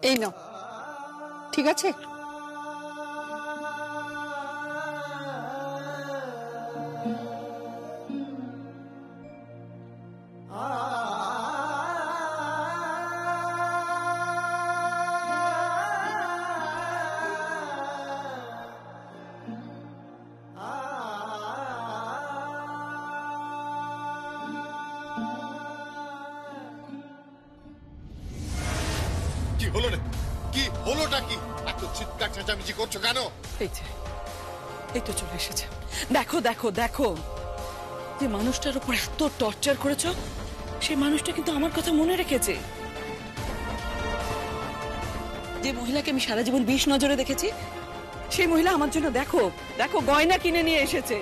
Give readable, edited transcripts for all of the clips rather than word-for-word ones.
এই নাও, ঠিক আছে? কি হলো রে? কি হলোটা কি? এত চিৎকার চেঁচামেচি করছো কেন? এই যে, এই তো চলে এসেছে। দেখো দেখো দেখো, যে মানুষটার উপর এত টর্চার করেছো, সেই মানুষটা কিন্তু আমার কথা মনে রেখেছে। যে মহিলাকে আমি সারা জীবন বিষ নজরে দেখেছি, সেই মহিলা আমার জন্য দেখো দেখো গয়না কিনে নিয়ে এসেছে।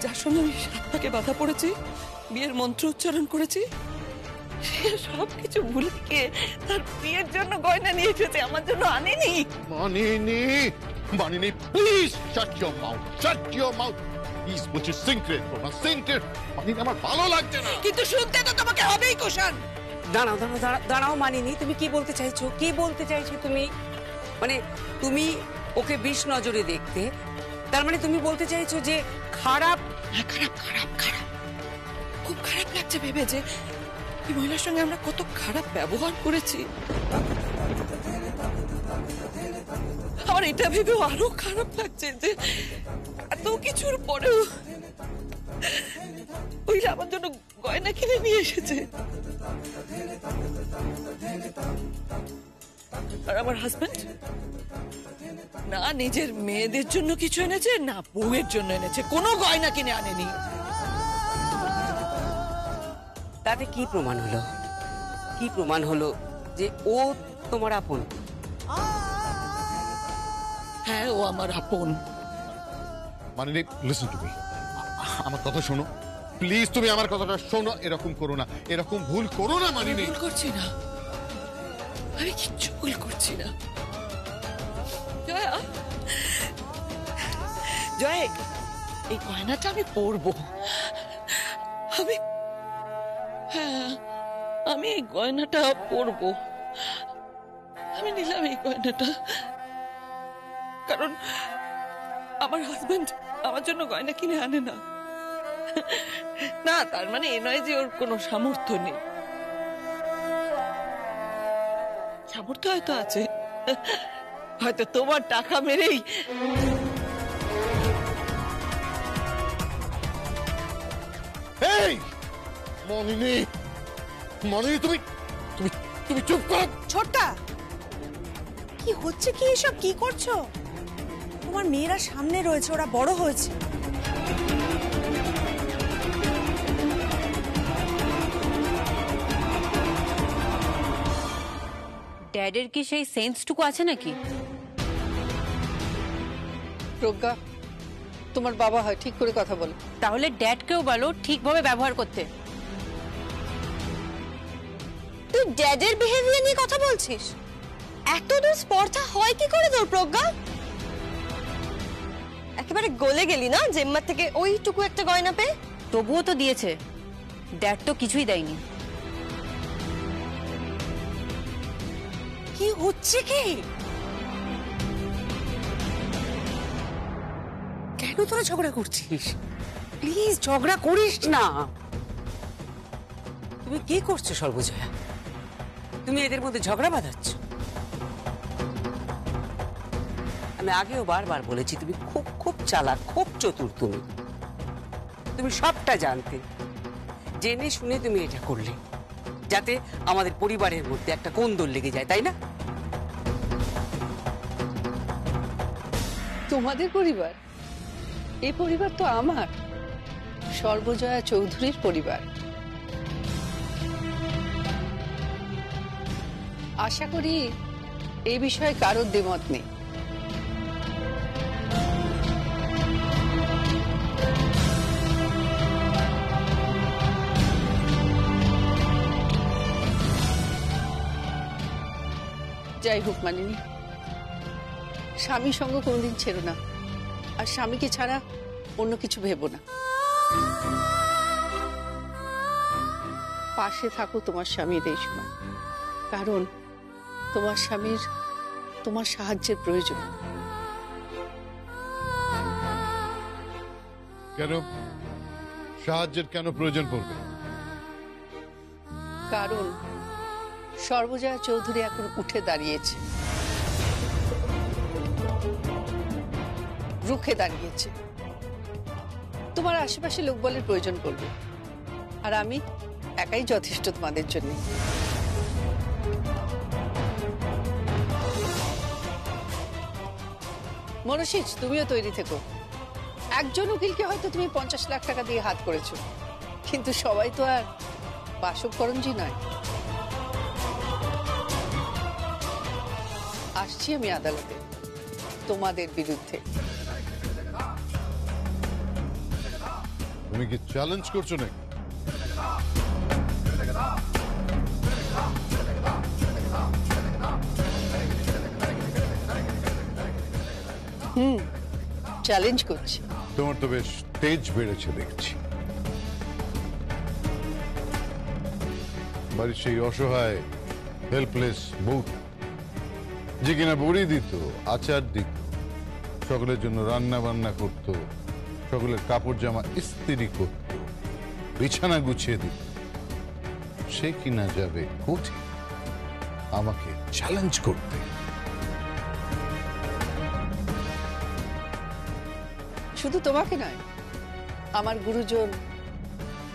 যার সঙ্গে আমি 7 পাকে বাধা পড়েছি, বিয়ের মন্ত্র উচ্চারণ করেছি, সে সবকিছু ভুলে গিয়ে তার বিয়ের জন্য গয়না নিয়ে এসেছে, আমার জন্য আনেনি। মানিনি, মানিনি, please shut your mouth, shut your mouth please. বলছি সিক্রেট তোমার সিক্রেট। মানিনি, আমার ভালো লাগছে না। কিন্তু শুনতে তো তোমাকে হবেই কুষাণ। দাঁড়াও দাঁড়াও দাঁড়াও মানিনি, তুমি কি বলতে চাইছো? কি বলতে চাইছো তুমি? মানে তুমি ওকে বিষ নজরে দেখতে, তার মানে তুমি বলতে চাইছো যে খারাপ? হ্যাঁ, খারাপ খারাপ খারাপ, খুব খারাপ লাগছে ভেবে যে এই মহিলার সঙ্গে আমরা কত খারাপ ব্যবহার করেছি। আমার এটা ভেবেও আরো খারাপ লাগছে যে এত কিছুর পরেও ওই আমার জন্য গয়না কিনে নিয়ে এসেছে। আর আমার হাজবেন্ড না নিজের মেয়েদের জন্য কিছু এনেছে, না বউয়ের জন্য এনেছে, কোনো গয়না কিনে আনেনি। তাতে কি প্রমাণ হলো? কি প্রমাণ হলো যে ও তোমার আপন? হ্যাঁ, ও আমার আপন। মানিনি, লিসেন টু মি, আমার কথা শোনো প্লিজ। তুমি আমার কথাটা শোনো। এরকম করো না, এরকম ভুল করো না মানিনি। ভুল করছি না, আমি কিচ্ছু ভুল করছি না। জয়া, জয়, এই গয়নাটা আমি পরবো। হ্যাঁ, আমি এই গয়নাটা পরবো। আমি নিলাম এই গয়নাটা কারণ আমার হাজবেন্ড আমার জন্য গয়না কিনে আনে না। না, তার মানে এ নয় যে ওর কোনো সামর্থ্য নেই। সামর্থ্য হয়তো আছে, হয়তো তোমার টাকা মেরেই। এই মানিনি, মানিনি, তুমি তুমি তুমি চুপ করো। ছোট্টা, কি হচ্ছে কি এসব? কি করছো? তোমার মেয়েরা সামনে রয়েছে, ওরা বড় হয়েছে। ড্যাডের কি সেই সেন্সটুকু আছে নাকি? প্রজ্ঞা, তোমার বাবা হয়, ঠিক করে কথা বলো। তাহলে ড্যাডকেও বলো ঠিকভাবে ব্যবহার করতে। তুই ড্যাডের বিহেভিয়ার নিয়ে কথা বলছিস? এত দূর স্পর্ধা হয় কি করে তোর, প্রজ্ঞা? একেবারে গলে গেলি না জেম্মার থেকে ওইটুকু একটা গয়না পেয়ে। তবুও তো দিয়েছে, ড্যাড তো কিছুই দেয়নি। কি হচ্ছে কি? কেন তোরা ঝগড়া করছিস? প্লিজ ঝগড়া করিস না। তুমি কি করছো সর্বজয়া? তুমি এদের মধ্যে ঝগড়া বাঁধাচ্ছ। আমি আগেও বারবার বলেছি তুমি খুব খুব চালাক, খুব চতুর। তুমি সবটা জানতে, জেনে শুনে তুমি এটা করলে যাতে আমাদের পরিবারের মধ্যে একটা কোন্দল লেগে যায়, তাই না? তোমাদের পরিবার? এই পরিবার তো আমার, সর্বজয়া চৌধুরীর পরিবার। আশা করি এই বিষয়ে কারোর দ্বিমত নেই। যাই হোক মানিনি, স্বামী সঙ্গ কোনোদিন ছেড়ো না, আর স্বামীকে ছাড়া অন্য কিছু ভেবো না। পাশে থাকো তোমার স্বামীর এই সময়, কারণ তোমার স্বামীর তোমার সাহায্যের প্রয়োজন। কেন সাহায্যের কেন প্রয়োজন পড়বে? কারণ সর্বজয়া চৌধুরী এখন উঠে দাঁড়িয়েছে, রুখে দাঁড়িয়েছে। তোমার আশেপাশে লোকবলের প্রয়োজন পড়বে, আর আমি একাই যথেষ্ট তোমাদের জন্য। মনসিজ, তুমিও তৈরি থেকো। একজন উকিলকে হয়তো তুমি 50 লাখ টাকা দিয়ে হাত করেছো, কিন্তু সবাই তো আর বাসবকরঞ্জি নয়। আসছি আমি আদালতে তোমাদের বিরুদ্ধে। তুমি কি চ্যালেঞ্জ করছো নাকি? চ্যালেঞ্জ করছি। তোমার তো বেশ তেজ বেড়েছে দেখছি। বাড়ির সেই অসহায় হেল্পলেস বউ যে কিনা বড়ি দিত, আচার দিত, সকলের জন্য রান্না বান্না করত, সকলের কাপড় জামা ইস্ত্রি করত, বিছানা গুছিয়ে দিত, সে কিনা যাবে কোর্টে আমাকে চ্যালেঞ্জ করতে? শুধু তোমাকে নয়, আমার গুরুজন,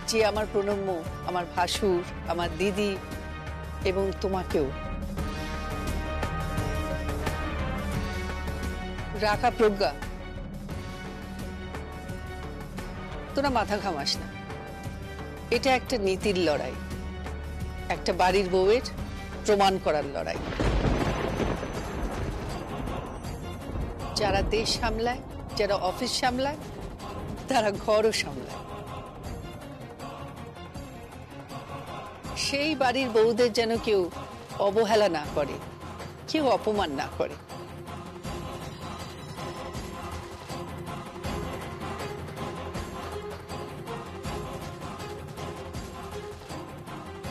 যে আমার প্রণম্য, আমার ভাসুর, আমার দিদি এবং তোমাকেও। রাখা প্রজ্ঞা, তোরা মাথা ঘামাস না। এটা একটা নীতির লড়াই, একটা বাড়ির বউয়ের প্রমাণ করার লড়াই। যারা দেশ সামলায়, যারা অফিস সামলায়, তারা ঘরও সামলায়। সেই বাড়ির বউদের যেন কেউ অবহেলা না করে, কেউ অপমান না করে।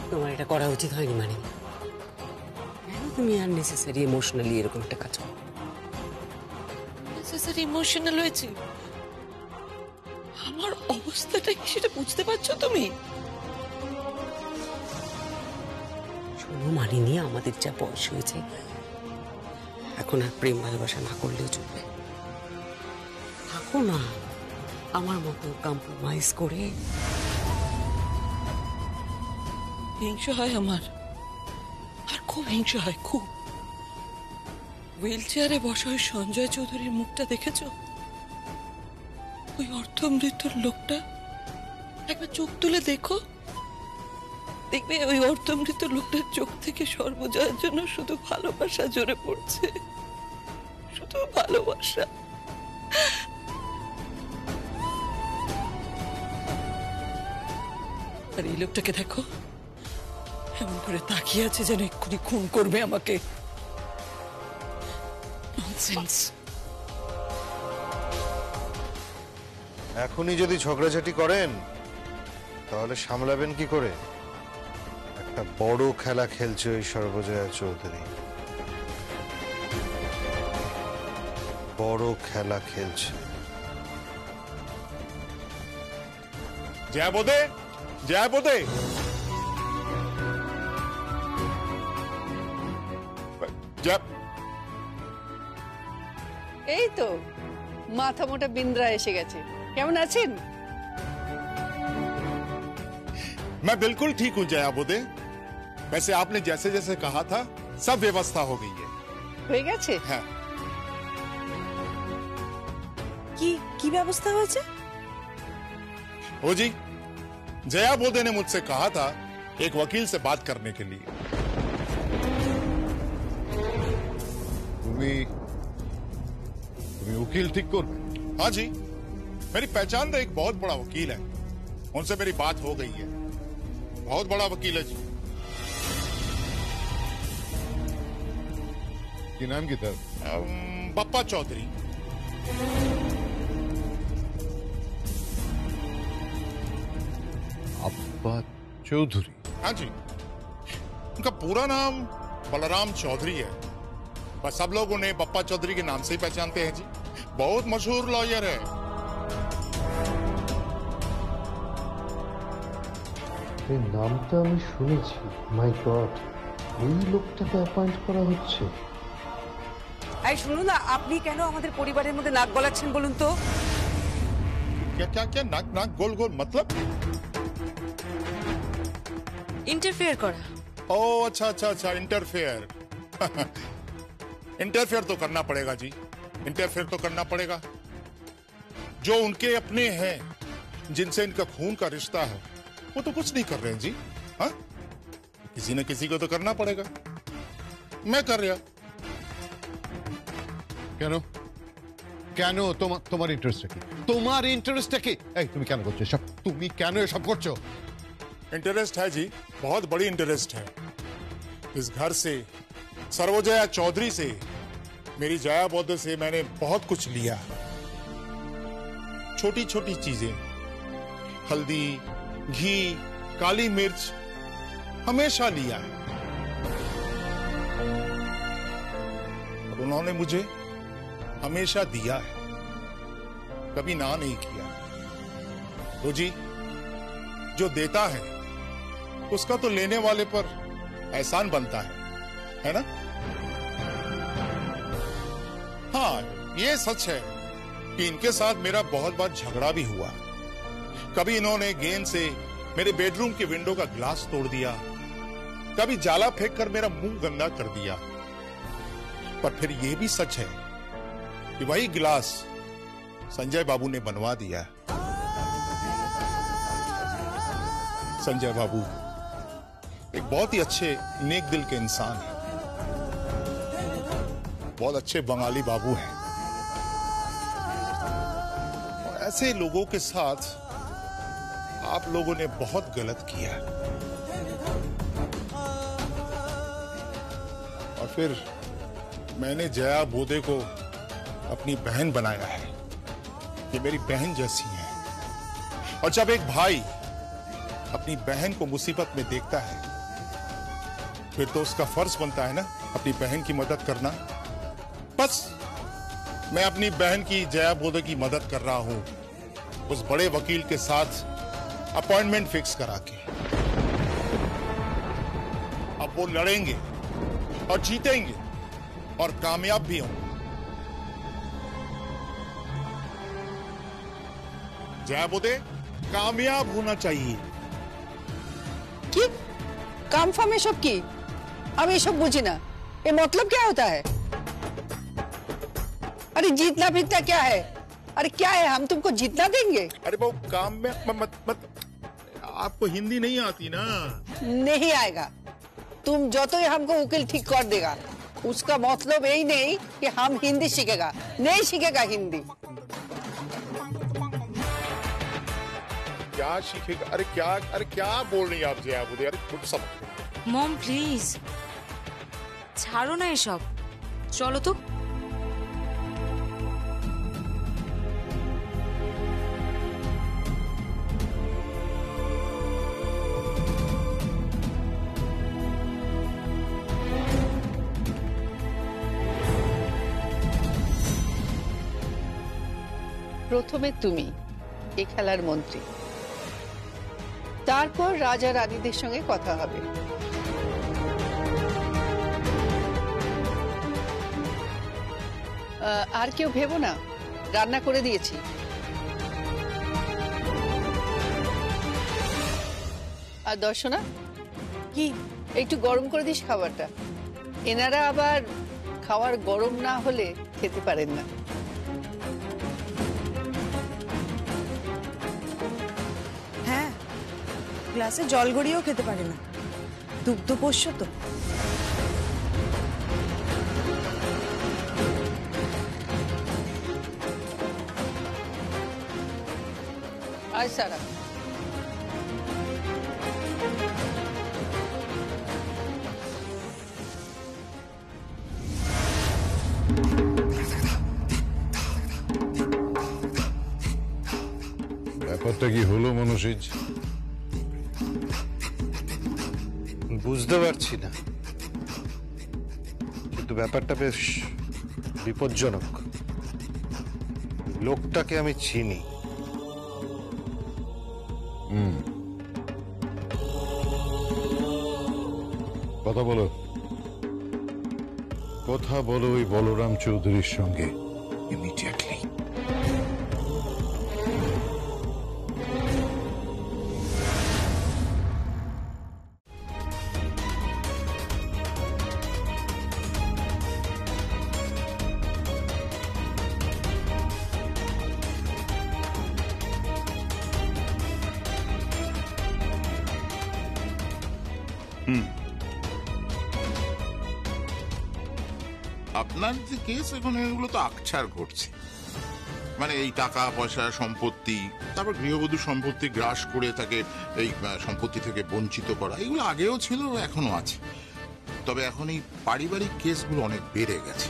তোমার এটা করা উচিত হয়নি মানে? কেন তুমি আননেসেসারি ইমোশনালি এরকম একটা কাজ করো? নেসেসারি ইমোশনাল হয়েছে? আমার অবস্থাটা কি সেটা বুঝতে পারছো তুমি? শোনো মানিনি, আমাদের যা বয়স হয়েছে, এখন আর প্রেম ভালোবাসা না করলেও চলবে। থাকো না আমার মতো কম্প্রোমাইজ করে। হিংসা হয় আমার, আর খুব হিংসা হয়, খুব। হুইল চেয়ারে বসা ওই সঞ্জয় চৌধুরীর মুখটা দেখেছো? ওই অর্থমৃত্যুর লোকটা, একবার চোখ তুলে দেখো, দেখবে ওই অর্থমৃত্যুর লোকটার চোখ থেকে সর্বজয়ার জন্য শুধু ভালোবাসা ঝরে পড়ছে, শুধু ভালোবাসা। আর এই লোকটাকে দেখো, এমন করে তাকিয়ে আছে যেন এক্ষুনি খুন করবে আমাকে। ননসেন্স। এখনই যদি ঝগড়াঝাটি করেন তাহলে সামলাবেন কি করে? একটা বড় খেলা খেলছে ওই সর্বজয়া চৌধুরী, বড় খেলা খেলছে। জয়া বোদে, জয়া বোদে, জয়া। এই তো মাথা মোটা বিন্দ্রা এসে গেছে। কেমন আছেন? मैं बिल्कुल ठीक हूँ जया बोदे। वैसे आपने जैसे जैसे कहा था सब व्यवस्था हो गई है। হয়ে গেছে? हाँ। কি ব্যবস্থা হয়েছে? हो जी, जया बोदे ने मुझसे कहा था एक वकील से बात करने के लिए। তুমি উকিল ঠিক করবে? हाँ जी, मेरी पहचान तो एक बहुत बड़ा वकील है, उनसे मेरी बात हो गई है। बहुत बड़ा वकील है जी। কি নাম কি তার? बप्पा चौधरी। আব্বা চৌধুরী? हाँ जी, उनका पूरा नाम बलराम चौधरी है, पर सब लोग उन्हें बप्पा चौधरी के नाम से ही पहचानते हैं जी। बहुत मशहूर लॉयर है। এই নামটা আমি শুনেছি। মাই গড, এই লোকটাকে অ্যাপয়েন্ট করা হচ্ছে। এই শুনুন না, আপনি কেন আমাদের পরিবারের মধ্যে নাক গলাচ্ছেন বলুন তো? क्या क्या क्या नाक नाक गोल गोल मतलब? ইন্টারফেয়ার করা। ओ अच्छा अच्छा अच्छा, इंटरफेयर। इंटरफेयर तो करना पड़ेगा जी, इंटरफेयर तो करना पड़ेगा। जो उनके अपने हैं, जिनसे इनका खून का रिश्ता है, वो तो कुछ नहीं कर रहे हैं जी। हाँ, किसी न किसी को तो करना पड़ेगा। मैं कर रहा। কেন কেন তোমার ইন্টারেস্টটা কি? তোমার ইন্টারেস্টটা কি? এই তুমি কেন করছো সব? তুমি কেন এসব করছো? इंटरेस्ट है जी, बहुत बड़ी इंटरेस्ट है। इस घर से, सर्वोजया चौधरी से, मेरी जया बौद्ध से मैंने बहुत कुछ लिया। छोटी छोटी चीजें, हल्दी, घी, काली मिर्च, हमेशा लिया है। और उन्होंने मुझे हमेशा दिया है, कभी ना नहीं किया। तो जी, जो देता है उसका तो लेने वाले पर एहसान बनता है ना? हाँ, ये सच है कि इनके साथ मेरा बहुत बार झगड़ा भी हुआ। कभी इन्होंने गेंद से मेरे बेडरूम के विंडो का ग्लास तोड़ दिया, कभी जाला फेंक कर मेरा मुंह गंदा कर दिया। पर फिर यह भी सच है कि वही गिलास संजय बाबू ने बनवा दिया। संजय बाबू एक बहुत ही अच्छे नेक दिल के इंसान हैं, बहुत अच्छे बंगाली बाबू हैं। और ऐसे लोगों के साथ आप लोगों ने बहुत गलत किया। और फिर मैंने जया बोदे को अपनी बहन बनाया है, ये मेरी बहन जैसी है। और जब एक भाई अपनी बहन को मुसीबत में देखता है, फिर तो उसका फर्ज बनता है ना अपनी बहन की मदद करना। बस मैं अपनी बहन की, जया बोदे की मदद कर रहा हूं, उस बड़े वकील के साथ अपॉइंटमेंट फिक्स करा के। अब वो लड़ेंगे और जीतेंगे और कामयाब भी होंगे। जया बोदे कामयाब होना चाहिए। কি কাম ফাম এসব কি? আমি এসব বুঝি না। এ মতলব क्या होता है? अरे जीतना बीतना क्या है? अरे क्या है, हम तुमको जीतना देंगे? अरे वो काम में मत आपको हिंदी नहीं आती ना? नहीं आएगा। तुम जो तो हमको वकील ठीक कर देगा, उसका मतलब यही नहीं कि हम हिंदी सीखेगा। नहीं सीखेगा हिंदी। क्या सीखेगा? अरे क्या बोल रही हैं आप जया बोदे? अरे खुद सब। মম প্লিজ ছাড়ো না এসব, চলো তো। প্রথমে তুমি এই খেলার মন্ত্রী, তারপর রাজা রানীদের সঙ্গে কথা হবে। আর কেউ ভেবো না, রান্না করে দিয়েছি। আর দর্শনা, কি? একটু গরম করে দিস খাবারটা। এনারা আবার খাবার গরম না হলে খেতে পারেন না। হ্যাঁ, গ্লাসে জল গড়িয়েও খেতে পারে না, দুগ্ধপোষ্য তো। আয় সারা। ব্যাপারটা কি হলো মনোষিজ? বুঝতে পারছি না, কিন্তু ব্যাপারটা বেশ বিপজ্জনক। লোকটাকে আমি চিনি। কথা বলো, কথা বলো ওই বলরাম চৌধুরীর সঙ্গে ইমিডিয়েটলি। আপনার যে কেস, এখন এগুলো তো আকছার ঘটছে। মানে এই টাকা পয়সা, সম্পত্তি, তারপর গৃহবধূ সম্পত্তি গ্রাস করে তাকে এই সম্পত্তি থেকে বঞ্চিত করা, এগুলো আগেও ছিল, এখনো আছে। তবে এখন এই পারিবারিক কেসগুলো অনেক বেড়ে গেছে।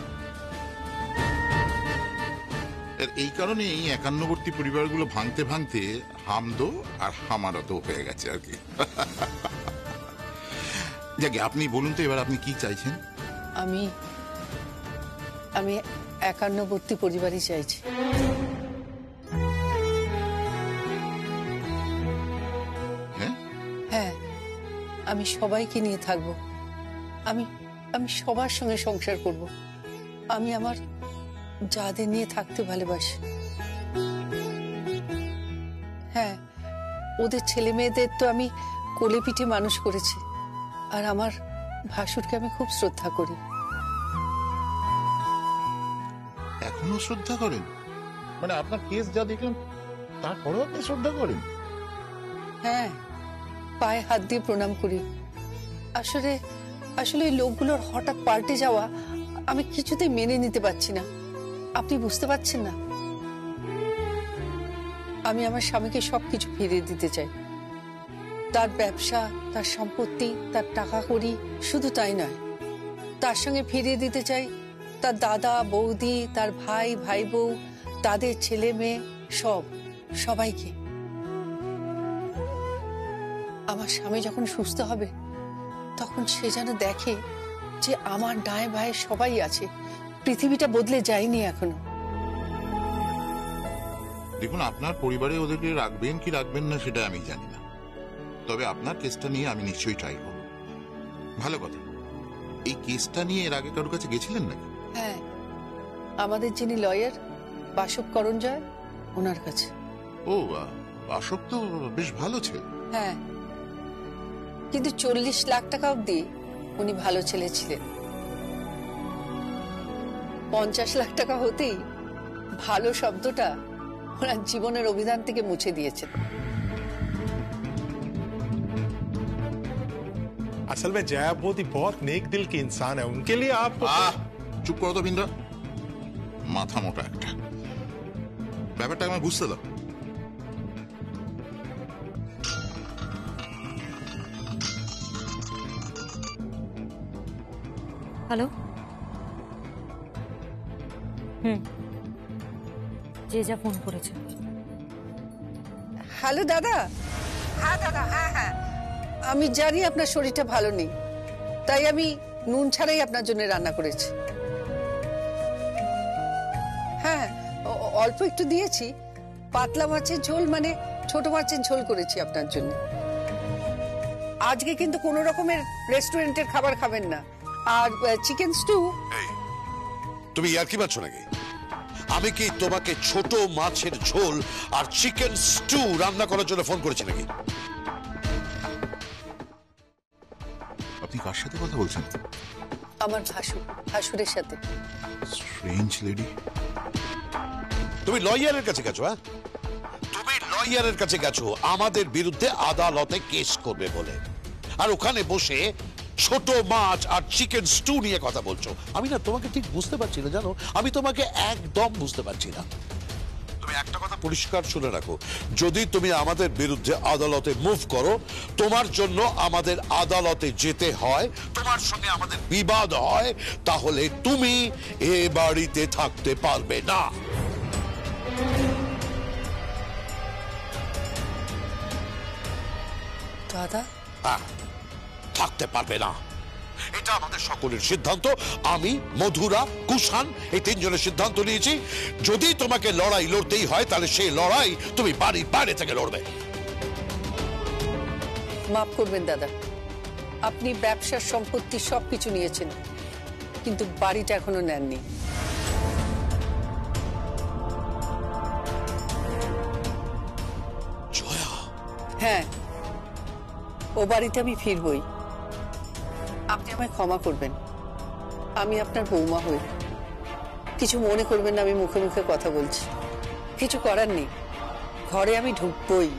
এই কারণে এই একান্নবর্তী পরিবারগুলো ভাঙতে ভাঙতে হামদো আর হামারদো হয়ে গেছে আর কি। যাকে আপনি বলুন তো, এবার আপনি কি চাইছেন? আমি আমি একান্নবর্তী পরিবারই চাইছি। হ্যাঁ, আমি সবাইকে নিয়ে থাকবো। আমি আমি সবার সঙ্গে সংসার করব। আমি আমার যাদের নিয়ে থাকতে ভালোবাসি। হ্যাঁ, ওদের ছেলে মেয়েদের তো আমি কোলে পিঠে মানুষ করেছি, আর আমার ভাসুরকে আমি খুব শ্রদ্ধা করি। এখনো শ্রদ্ধা করেন? মানে আপনার কেস যা দেখলাম তারপরেও আপনি শ্রদ্ধা করেন? হ্যাঁ, পায়ে হাত দিয়ে প্রণাম করি। আসলে আসলে এই লোকগুলোর হঠাৎ পাল্টে যাওয়া আমি কিছুতেই মেনে নিতে পারছি না। আপনি বুঝতে পারছেন না? আমি আমার স্বামীকে সবকিছু ফিরিয়ে দিতে চাই। তার ব্যবসা, তার সম্পত্তি, তার টাকা কড়ি, শুধু তাই নয়, তার সঙ্গে ফিরিয়ে দিতে চাই তার দাদা, বৌদি, তার ভাই, ভাই বউ, তাদের ছেলে মেয়ে, সবাইকে। আমার স্বামী যখন সুস্থ হবে তখন সে যেন দেখে যে আমার ডায়ে ভাই সবাই আছে, পৃথিবীটা বদলে যায়নি এখনো। দেখুন, আপনার পরিবারে ওদেরকে রাখবেন কি রাখবেন না সেটা আমি জানি না, তবে আপনার কেসটা নিয়ে আমি নিশ্চয়ই ট্রাই করব। ভালো কথা, এই কেসটা নিয়ে এর আগে কারোর কাছে গেছিলেন নাকি? হ্যাঁ, আমাদের যিনি লয়ার বাসব করঞ্জয়, ওনার কাছে। ও, বাসব তো বেশ ভালো ছেলে। হ্যাঁ, কিন্তু 40 লাখ টাকা অব্দি উনি ভালো ছেলে ছিলেন। 50 লাখ টাকা হতেই ভালো শব্দটা ওনার জীবনের অভিধান থেকে মুছে দিয়েছেন। असल में जया बहुत ही बहुत नेक दिल की इंसान है, उनके लिए आप চুপ করো তো বিন্দ্রা, মাথা মোটা একটা। ব্যাপারটা আমার বুঝতে দাও। হ্যালো, যে যা ফোন করেছে। হ্যালো দাদা। হ্যাঁ দাদা, হ্যাঁ হ্যাঁ, আমি জানি আপনার শরীরটা ভালো নেই, তাই আমি নুন ছাড়াই আপনার জন্য রান্না করেছি। হ্যাঁ, অল্প একটু দিয়েছি। পাতলা মাছের ঝোল, মানে ছোট মাছের ঝোল করেছি আপনার জন্য। আজকে কিন্তু কোনো রকমের রেস্টুরেন্টের খাবার খাবেন না। আর চিকেন স্টু। তুমি আর কি পাচ্ছ নাকি? আমি কি তোমাকে ছোট মাছের ঝোল আর চিকেন স্টু রান্না করার জন্য ফোন করেছি নাকি? আপনি কার সাথে কথা বলছেন? আমার ভাসুরের সাথে। Strange lady. তুমি লয়ারের কাছে গেছো? হ্যাঁ, তুমি লয়ারের কাছে গেছো আমাদের বিরুদ্ধে আদালতে কেস করবে বলে, আর ওখানে বসে ছোট মাছ আর চিকেন স্টু নিয়ে কথা বলছো। আমি না তোমাকে ঠিক বুঝতে পারছি না, জানো, আমি তোমাকে একদম বুঝতে পারছি না। তুমি একটা কথা পরিষ্কার শুনে রাখো, যদি তুমি আমাদের বিরুদ্ধে আদালতে মুভ করো, তোমার জন্য আমাদের আদালতে যেতে হয়, তোমার সঙ্গে আমাদের বিবাদ হয়, তাহলে তুমি এ বাড়িতে থাকতে পারবে না। দাদা, থাকতে পারবে না। এটা আমাদের সকলের সিদ্ধান্ত। আমি, মধুরা, কুষাণ এই তিনজনের সিদ্ধান্ত নিয়েছি, যদি তোমাকে লড়াই লড়তেই হয় তাহলে সেই লড়াই তুমি বাড়ির বাইরে থেকে লড়বে। মাফ করবেন দাদা, আপনি ব্যবসার সম্পত্তি সবকিছু নিয়েছেন, কিন্তু বাড়িটা এখনো নেননি। জয়া, হ্যাঁ, ও বাড়িতে আমি ফিরবই। আপনি আমায় ক্ষমা করবেন, আমি আপনার বৌমা হই। কিছু মনে করবেন না, আমি মুখে মুখে কথা বলছি। কিছু করার নেই, ঘরে আমি ঢুকবই।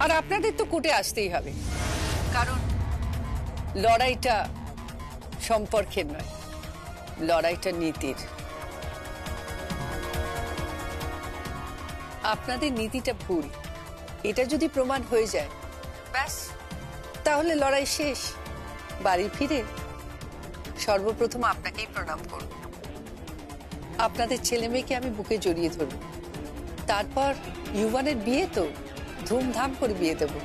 আর আপনাদের তো কোর্টে আসতেই হবে, কারণ লড়াইটা সম্পর্কের নয়, লড়াইটা নীতির। আপনাদের নীতিটা ভুল, এটা যদি প্রমাণ হয়ে যায় ব্যাস, তাহলে লড়াই শেষ। বাড়ি ফিরে সর্বপ্রথম আপনাকেই প্রণাম করব, আপনাদের ছেলে মেয়েকে আমি বুকে জড়িয়ে ধরব, তারপর ইউবানের বিয়ে তো ধুমধাম করে বিয়ে দেবো।